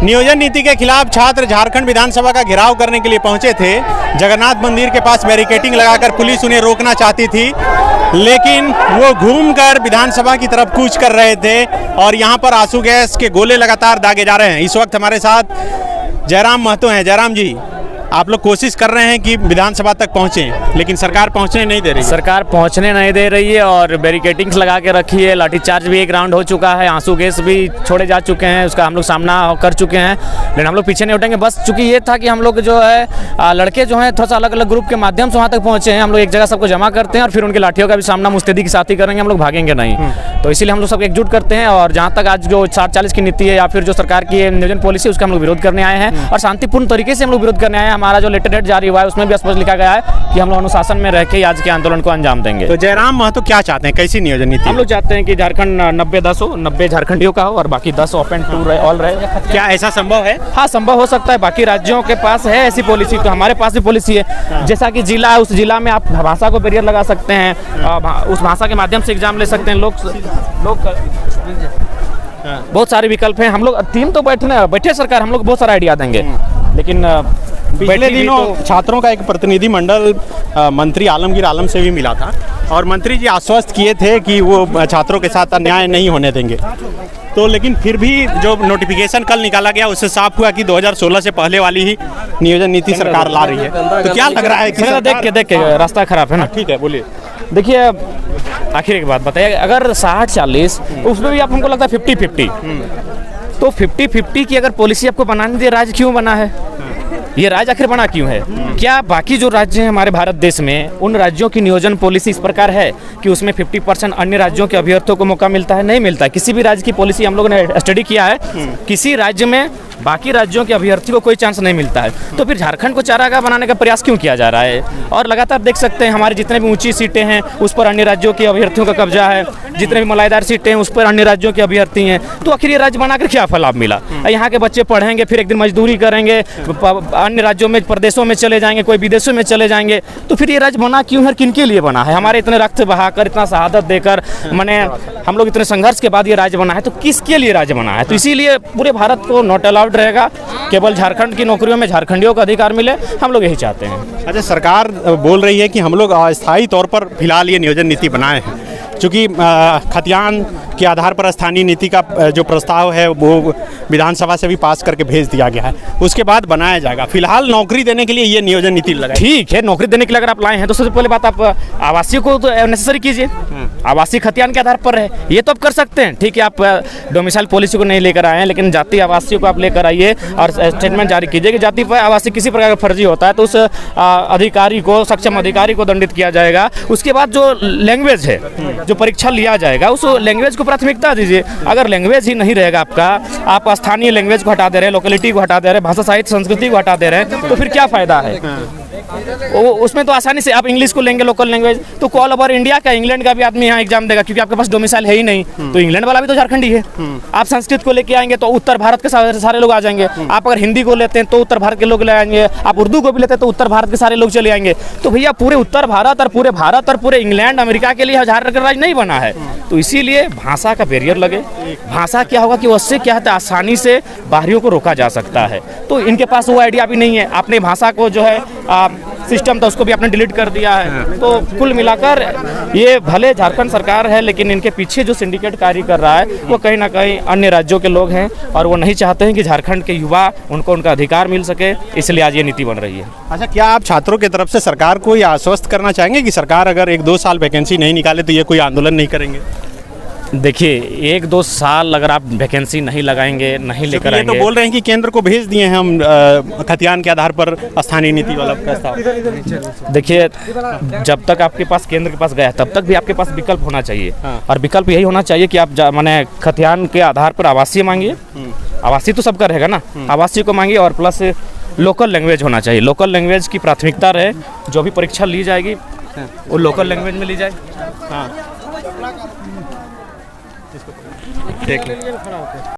नियोजन नीति के खिलाफ छात्र झारखंड विधानसभा का घेराव करने के लिए पहुंचे थे। जगन्नाथ मंदिर के पास बैरिकेडिंग लगाकर पुलिस उन्हें रोकना चाहती थी, लेकिन वो घूमकर विधानसभा की तरफ कूच कर रहे थे और यहाँ पर आंसू गैस के गोले लगातार दागे जा रहे हैं। इस वक्त हमारे साथ जयराम महतो हैं। जयराम जी, आप लोग कोशिश कर रहे हैं कि विधानसभा तक पहुंचें, लेकिन सरकार पहुंचने नहीं दे रही है। सरकार पहुंचने नहीं दे रही है और बैरिकेडिंग्स लगा के रखी है। लाठीचार्ज भी एक राउंड हो चुका है, आंसू गैस भी छोड़े जा चुके हैं, उसका हम लोग सामना कर चुके हैं, लेकिन हम लोग पीछे नहीं उठेंगे। बस चूंकि ये था कि हम लोग जो है लड़के जो हैं थोड़ा सा अलग अलग ग्रुप के माध्यम से वहाँ तक पहुँचे हैं। हम लोग एक जगह सबको जमा करते हैं और फिर उनकी लाठियों का भी सामना मुस्तैदी के साथ ही करेंगे, हम लोग भागेंगे नहीं। तो इसीलिए हम लोग सब एकजुट करते हैं और जहाँ तक आज जो 60-40 की नीति है या फिर जो सरकार की नियोजन पॉलिसी है उसका हम लोग विरोध करने आए हैं और शांतिपूर्ण तरीके से हम लोग विरोध करने आए हैं। हमारा जो लेटर डेट जारी हुआ है उसमें भी स्पष्ट लिखा गया है कि हम लोग अनुशासन में रह के आज के आंदोलन को अंजाम देंगे। तो जयराम महतो क्या चाहते हैं, कैसी नियोजन नीति? हम लोग चाहते हैं कि झारखंड 90-10 हो, 90 झारखंडियों का हो और बाकी 10 ओपन टू रहे, ऑल रहे। क्या ऐसा संभव है? हाँ, संभव हो सकता है। बाकी राज्यों के पास है ऐसी पॉलिसी, तो हमारे पास भी पॉलिसी है। जैसा कि जिला है, उस जिला में आप भाषा को बैरियर लगा सकते हैं, उस भाषा के माध्यम से एग्जाम ले सकते हैं। लोग बहुत सारे विकल्प हैं। हम लोग टीम तो बैठे सरकार, हम लोग बहुत सारा आइडिया देंगे, लेकिन पिछले दिनों छात्रों का एक प्रतिनिधि मंडल मंत्री आलमगीर आलम से भी मिला था और मंत्री जी आश्वस्त किए थे कि वो छात्रों के साथ अन्याय नहीं होने देंगे। तो लेकिन फिर भी जो नोटिफिकेशन कल निकाला गया उससे साफ हुआ कि 2016 से पहले वाली ही नियोजन नीति सरकार ला रही है। तो क्या लग रहा है कि देख के रास्ता खराब है ना? ठीक है, बोलिए। देखिए, आखिर एक बात बताइए, अगर 60-40 उसमें भी आप हमको लगता है 50-50, तो 50-50 की अगर पॉलिसी आपको बनानी थी, राज्य क्यों बना है? ये राज्य आखिर बना क्यों है? क्या बाकी जो राज्य हैं हमारे भारत देश में, उन राज्यों की नियोजन पॉलिसी इस प्रकार है कि उसमें 50% अन्य राज्यों के अभ्यर्थियों को मौका मिलता है? नहीं मिलता है। किसी भी राज्य की पॉलिसी हम लोगों ने स्टडी किया है, किसी राज्य में बाकी राज्यों के अभ्यर्थी को कोई चांस नहीं मिलता है। तो फिर झारखंड को चारागाह बनाने का प्रयास क्यों किया जा रहा है? और लगातार देख सकते हैं हमारी जितने भी ऊंची सीटें हैं उस पर अन्य राज्यों के अभ्यर्थियों का कब्जा है, जितने भी मलाईदार सीटें हैं उस पर अन्य राज्यों के अभ्यर्थी हैं। तो आखिर ये राज्य बनाकर क्या लाभ मिला? यहाँ के बच्चे पढ़ेंगे, फिर एक दिन मजदूरी करेंगे, अन्य राज्यों में, प्रदेशों में चले जाएंगे, कोई विदेशों में चले जाएंगे। तो फिर ये राज्य बना क्यों है, किन के लिए बना है? हमारे इतने रक्त बहाकर, इतना शहादत देकर, मैंने हम लोग इतने संघर्ष के बाद ये राज्य बना है, तो किसके लिए राज्य बना है? तो इसीलिए पूरे भारत को नॉट अलाउड रहेगा, केवल झारखंड की नौकरियों में झारखंडियों का अधिकार मिले, हम लोग यही चाहते हैं। अच्छा, सरकार बोल रही है कि हम लोग अस्थायी तौर पर फिलहाल ये नियोजन नीति बनाए हैं, चूँकि खतियान के आधार पर स्थानीय नीति का जो प्रस्ताव है वो विधानसभा से भी पास करके भेज दिया गया है, उसके बाद बनाया जाएगा। फिलहाल नौकरी देने के लिए ये नियोजन नीति लगाई। ठीक है, नौकरी देने के लिए अगर आप लाए हैं तो सबसे पहले बात आप आवासीय को तो नेसेसरी कीजिए, आवासीय खतियान के आधार पर है, ये तो आप कर सकते हैं। ठीक है, आप डोमिसाइल पॉलिसी को नहीं लेकर आए हैं, लेकिन जाति आवासीय को आप लेकर आइए और स्टेटमेंट जारी कीजिए कि जाति पर आवासीय किसी प्रकार का फर्जी होता है तो उस अधिकारी को, सक्षम अधिकारी को दंडित किया जाएगा। उसके बाद जो लैंग्वेज है, जो परीक्षा लिया जाएगा, उस लैंग्वेज को प्राथमिकता दीजिए। अगर लैंग्वेज ही नहीं रहेगा आपका, आप स्थानीय लैंग्वेज को हटा दे रहे हैं, लोकेलिटी को हटा दे रहे हैं, भाषा साहित्य संस्कृति को हटा दे रहे हैं, तो फिर क्या फायदा है? उसमें तो आसानी से आप इंग्लिश को लेंगे, लोकल लैंग्वेज, तो ऑल ओवर इंडिया का, इंग्लैंड का भी आदमी यहाँ एग्जाम देगा, क्योंकि आपके पास डोमिसाइल है ही नहीं। तो इंग्लैंड वाला भी तो झारखंडी है। आप संस्कृत को लेके आएंगे तो उत्तर भारत के सारे लोग आ जाएंगे। आप अगर हिंदी को लेते हैं तो उत्तर भारत के लोग ले आएंगे, आप उर्दू को भी लेते हैं तो उत्तर भारत के सारे लोग चले आएंगे। तो भैया पूरे उत्तर भारत और पूरे इंग्लैंड, अमेरिका के लिए झारखंड राज्य नहीं बना है। तो इसीलिए भाषा का बैरियर लगे। भाषा क्या होगा कि उससे क्या है, आसानी से बाहरियों को रोका जा सकता है। तो इनके पास वो आइडिया भी नहीं है। आपने भाषा को जो है सिस्टम था उसको भी आपने डिलीट कर दिया है। तो कुल मिलाकर ये भले झारखंड सरकार है, लेकिन इनके पीछे जो सिंडिकेट कार्य कर रहा है वो कहीं ना कहीं अन्य राज्यों के लोग हैं और वो नहीं चाहते हैं कि झारखंड के युवा उनको उनका अधिकार मिल सके, इसलिए आज ये नीति बन रही है। अच्छा, क्या आप छात्रों की तरफ से सरकार को ये आश्वस्त करना चाहेंगे कि सरकार अगर 1-2 साल वैकेंसी नहीं निकाले तो ये कोई आंदोलन नहीं करेंगे? देखिए, 1-2 साल अगर आप वैकेंसी नहीं लगाएंगे, नहीं लेकर आएंगे, तो बोल रहे हैं कि केंद्र को भेज दिए हैं हम खतियान के आधार पर स्थानीय नीति वाला प्रस्ताव। देखिए, जब तक आपके पास केंद्र के पास गया तब तक भी आपके पास विकल्प होना चाहिए। और विकल्प यही होना चाहिए कि आप माने खतियान के आधार पर आवासीय मांगिए। आवासीय तो सबका रहेगा ना, आवासीय को मांगिए और प्लस लोकल लैंग्वेज होना चाहिए। लोकल लैंग्वेज की प्राथमिकता रहे, जो भी परीक्षा ली जाएगी वो लोकल लैंग्वेज में ली जाए। हाँ, देख लो।